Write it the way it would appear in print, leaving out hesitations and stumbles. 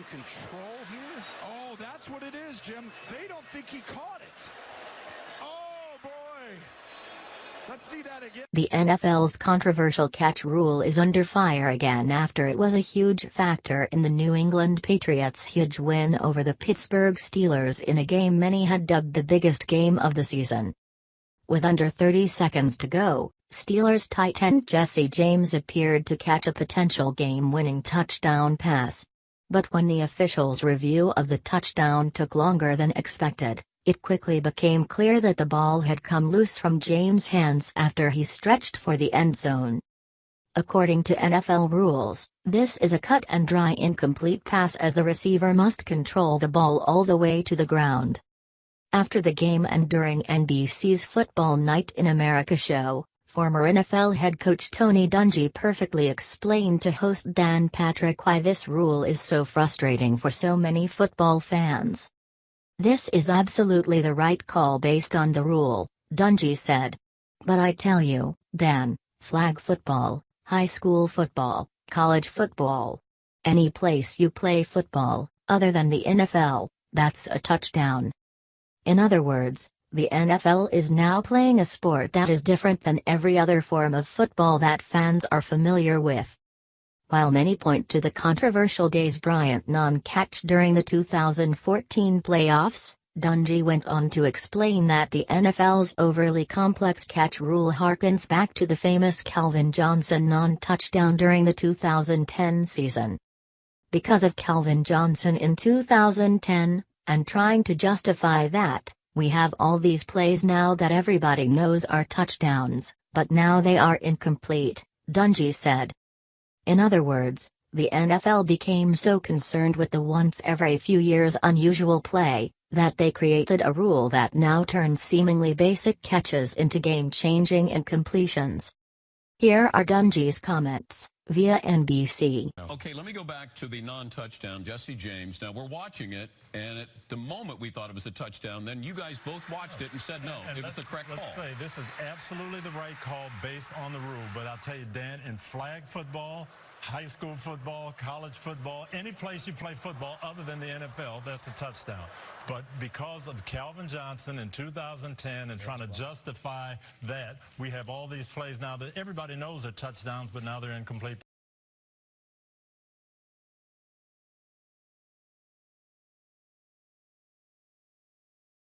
control here? Oh, that's what it is, Jim. They don't think he caught it. Oh, boy. Let's see that again. The NFL's controversial catch rule is under fire again after it was a huge factor in the New England Patriots' huge win over the Pittsburgh Steelers in a game many had dubbed the biggest game of the season. With under 30 seconds to go, Steelers tight end Jesse James appeared to catch a potential game-winning touchdown pass. But when the officials' review of the touchdown took longer than expected, it quickly became clear that the ball had come loose from James' hands after he stretched for the end zone. According to NFL rules, this is a cut-and-dry incomplete pass as the receiver must control the ball all the way to the ground. After the game and during NBC's Football Night in America show, former NFL head coach Tony Dungy perfectly explained to host Dan Patrick why this rule is so frustrating for so many football fans. "This is absolutely the right call based on the rule," Dungy said. "But I tell you, Dan, flag football, high school football, college football, any place you play football, other than the NFL, that's a touchdown." In other words, the NFL is now playing a sport that is different than every other form of football that fans are familiar with. While many point to the controversial Dez Bryant non-catch during the 2014 playoffs, Dungy went on to explain that the NFL's overly complex catch rule harkens back to the famous Calvin Johnson non-touchdown during the 2010 season. Because of Calvin Johnson in 2010, and trying to justify that, we have all these plays now that everybody knows are touchdowns, but now they are incomplete, Dungy said. In other words, the NFL became so concerned with the once every few years unusual play, that they created a rule that now turns seemingly basic catches into game-changing incompletions. Here are Dungy's comments, via NBC. Okay, let me go back to the non-touchdown, Jesse James. Now, we're watching it, and at the moment we thought it was a touchdown. Then you guys both watched it and said no, it was the correct call. Let's say this is absolutely the right call based on the rule. But I'll tell you, Dan, in flag football, high school football, college football, any place you play football other than the NFL, that's a touchdown. But because of Calvin Johnson in 2010 and trying to justify that, we have all these plays now that everybody knows are touchdowns, but now they're incomplete.